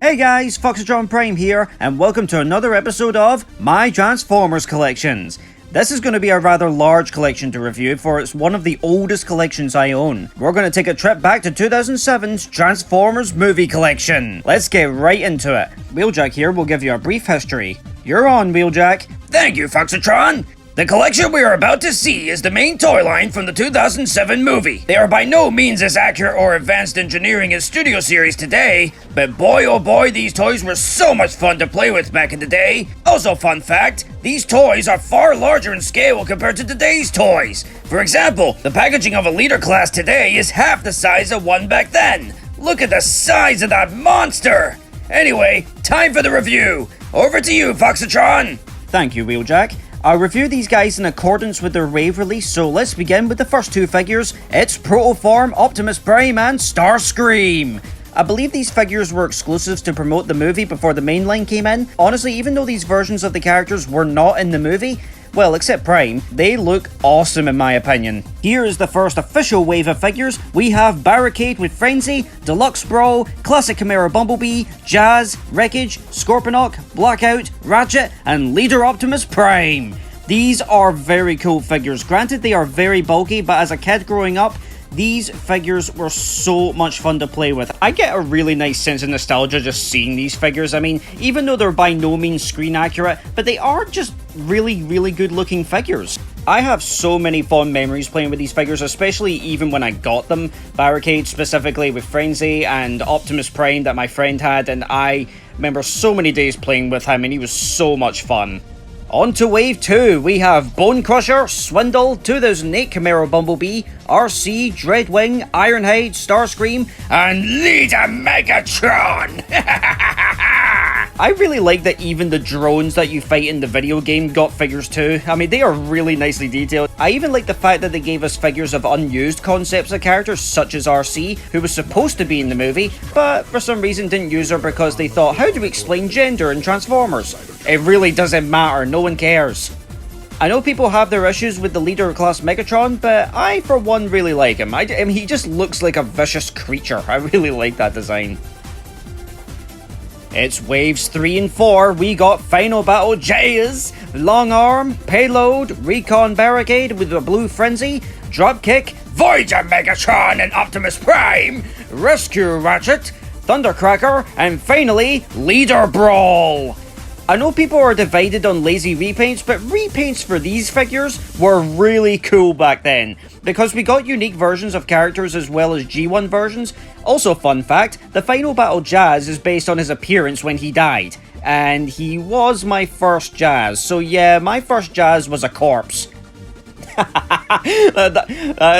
Hey guys, Foxatron Prime here, and welcome to another episode of my Transformers collections. This is going to be a rather large collection to review, for it's one of the oldest collections I own. We're going to take a trip back to 2007's Transformers movie collection. Let's get right into it. Wheeljack here will give you a brief history. You're on, Wheeljack. Thank you, Foxatron. The collection we are about to see is the main toy line from the 2007 movie. They are by no means as accurate or advanced engineering as Studio Series today, but boy oh boy, these toys were so much fun to play with back in the day. Also, fun fact, these toys are far larger in scale compared to today's toys. For example, the packaging of a leader class today is half the size of one back then. Look at the size of that monster! Anyway, time for the review. Over to you, Foxatron. Thank you, Wheeljack. I'll review these guys in accordance with their wave release, so let's begin with the first two figures. It's PROTOFORM, Optimus Prime, and STARSCREAM. I believe these figures were exclusives to promote the movie before the main line came in. Honestly, even though these versions of the characters were not in the movie, well, except Prime, they look awesome in my opinion. Here is the first official wave of figures. We have Barricade with Frenzy, Deluxe Brawl, Classic Chimera Bumblebee, Jazz, Wreckage, Scorpanoc, Blackout, Ratchet, and Leader Optimus Prime. These are very cool figures. Granted, they are very bulky, but as a kid growing up, these figures were so much fun to play with. I get a really nice sense of nostalgia just seeing these figures. I mean, even though they're by no means screen accurate, but they are just really good looking figures. I have so many fond memories playing with these figures, especially even when I got them. Barricade specifically with Frenzy and Optimus Prime that my friend had, and I remember so many days playing with him and he was so much fun. On to Wave 2, we have BONECRUSHER, SWINDLE, 2008 Chimera Bumblebee, RCE, DREADWING, IRONHIDE, STARSCREAM, and Leader Megatron! I really like that even the drones that you fight in the video game got figures too. I mean, they are really nicely detailed. I even like the fact that they gave us figures of unused concepts of characters such as RCE, who was supposed to be in the movie, but for some reason didn't use her because they thought, how do we explain gender in Transformers? It really doesn't matter, no one cares. I know people have their issues with the leader class Megatron, but I for one really like him. I mean, he just looks like a vicious creature. I really like that design. It's waves 3 and 4. We got Final Battle Jazz, LONGARM, PAYLOAD, RECON Barricade with a blue Frenzy, DROPKICK, Voyager Megatron and Optimus Prime, Rescue Ratchet, THUNDERCRACKER, and finally, Leader BRAWL. I know people are divided on lazy repaints, but repaints for these figures were really cool back then, because we got unique versions of characters as well as G1 versions. Also, fun fact, the Final Battle Jazz is based on his appearance when he died, and he was my first Jazz, so yeah, my first Jazz was a corpse. That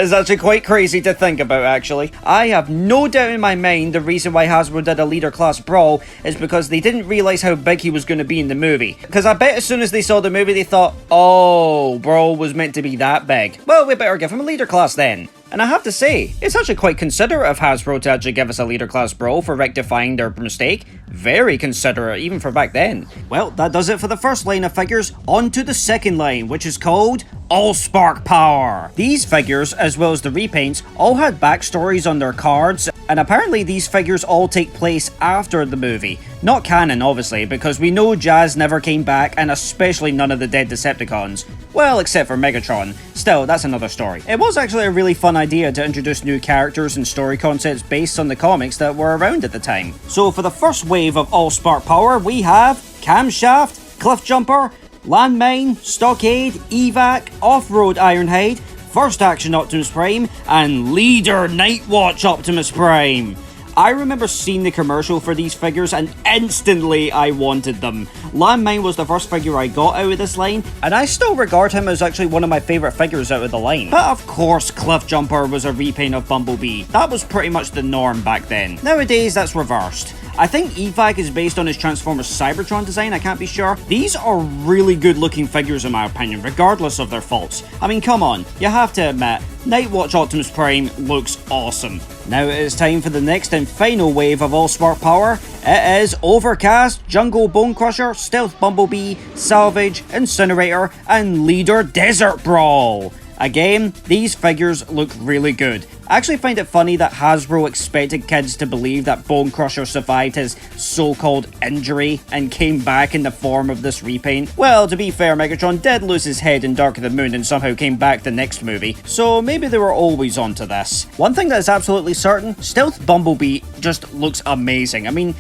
is actually quite crazy to think about, actually. I have no doubt in my mind the reason why Hasbro did a leader class Brawl is because they didn't realise how big he was going to be in the movie. Because I bet as soon as they saw the movie they thought, oh, Brawl was meant to be that big. Well, we better give him a leader class then. And I have to say, it's actually quite considerate of Hasbro to actually give us a leader class Brawl for rectifying their mistake. Very considerate, even for back then. Well, that does it for the first line of figures. On to the second line, which is called All-Spark Power. These figures, as well as the repaints, all had backstories on their cards, and apparently these figures all take place after the movie. Not canon, obviously, because we know Jazz never came back, and especially none of the dead Decepticons. Well, except for Megatron. Still, that's another story. It was actually a really fun idea to introduce new characters and story concepts based on the comics that were around at the time. So for the first wave of All-Spark Power, we have CAMSHAFT, CLIFFJUMPER, LANDMINE, STOCKADE, EVAC, Off-Road Ironhide, First Action Optimus Prime, and Leader Nightwatch Optimus Prime. I remember seeing the commercial for these figures and instantly I wanted them. LANDMINE was the first figure I got out of this line, and I still regard him as actually one of my favourite figures out of the line. But of course CLIFFJUMPER was a repaint of Bumblebee. That was pretty much the norm back then. Nowadays that's reversed. I think EVAC is based on his Transformers Cybertron design, I can't be sure. These are really good looking figures in my opinion, regardless of their faults. I mean, come on, you have to admit, Nightwatch Optimus Prime looks awesome. Now it is time for the next and final wave of All-Spark Power. It is OVERCAST, Jungle BONECRUSHER, Stealth Bumblebee, Salvage, INCINERATOR, and Leader Desert Brawl. Again, these figures look really good. I actually find it funny that Hasbro expected kids to believe that BONECRUSHER survived his so-called injury and came back in the form of this repaint. Well, to be fair, Megatron did lose his head in Dark of the Moon and somehow came back the next movie, so maybe they were always onto this. One thing that is absolutely certain, Stealth Bumblebee just looks amazing. I mean,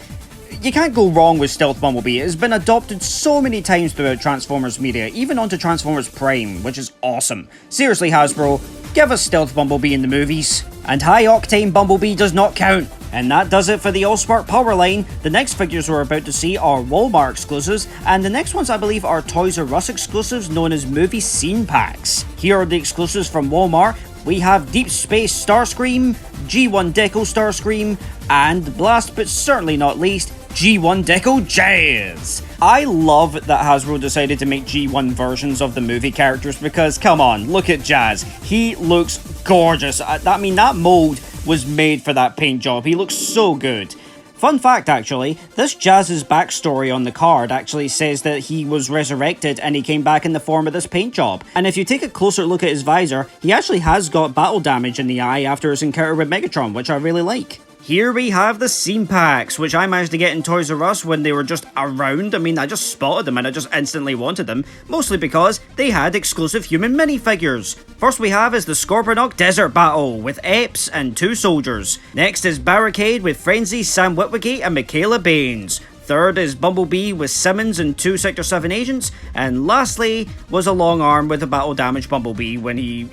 you can't go wrong with Stealth Bumblebee. It has been adopted so many times throughout Transformers media, even onto Transformers Prime, which is awesome. Seriously, Hasbro, give us Stealth Bumblebee in the movies. And High Octane Bumblebee does not count. And that does it for the Allspark Power line. The next figures we're about to see are Walmart exclusives, and the next ones I believe are Toys R Us exclusives known as movie scene packs. Here are the exclusives from Walmart. We have Deep Space Starscream, G1 DECO Starscream, and last but certainly not least, G1 DECO Jazz. I love that Hasbro decided to make G1 versions of the movie characters because, come on, look at Jazz. He looks gorgeous. I mean, that mold was made for that paint job. He looks so good. Fun fact, actually, this Jazz's backstory on the card actually says that he was resurrected and he came back in the form of this paint job. And if you take a closer look at his visor, he actually has got battle damage in the eye after his encounter with Megatron, which I really like. Here we have the scene packs, which I managed to get in Toys R Us when they were just around. I mean, I just spotted them and I just instantly wanted them, mostly because they had exclusive human minifigures. First we have is the SCORPANOC Desert Battle with Epps and 2 soldiers. Next is Barricade with Frenzy, Sam Witwicky and Michaela Baines. Third is Bumblebee with Simmons and 2 Sector 7 agents. And lastly was a long arm with a battle damaged Bumblebee when he,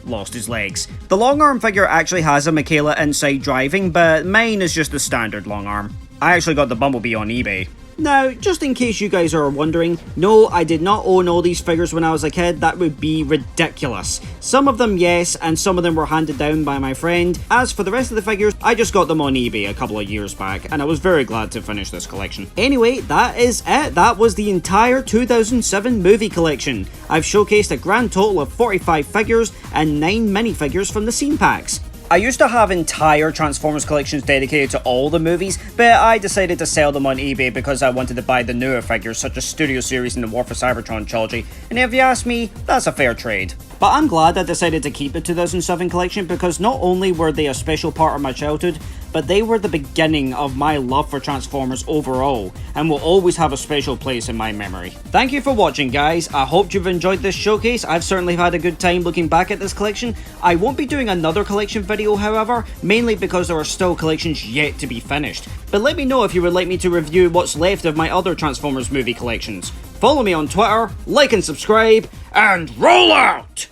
lost his legs. The long arm figure actually has a Michaela inside driving, but mine is just the standard long arm. I actually got the Bumblebee on eBay. Now, just in case you guys are wondering, no, I did not own all these figures when I was a kid. That would be ridiculous. Some of them, yes, and some of them were handed down by my friend. As for the rest of the figures, I just got them on eBay a couple of years back, and I was very glad to finish this collection. Anyway, that is it. That was the entire 2007 movie collection. I've showcased a grand total of 45 figures and 9 minifigures from the scene packs. I used to have entire Transformers collections dedicated to all the movies, but I decided to sell them on eBay because I wanted to buy the newer figures such as Studio Series and the War for Cybertron trilogy, and if you ask me, that's a fair trade. But I'm glad I decided to keep the 2007 collection because not only were they a special part of my childhood, but they were the beginning of my love for Transformers overall, and will always have a special place in my memory. Thank you for watching, guys. I hope you've enjoyed this showcase. I've certainly had a good time looking back at this collection. I won't be doing another collection video, however, mainly because there are still collections yet to be finished. But let me know if you would like me to review what's left of my other Transformers movie collections. Follow me on Twitter, like and subscribe, and roll out!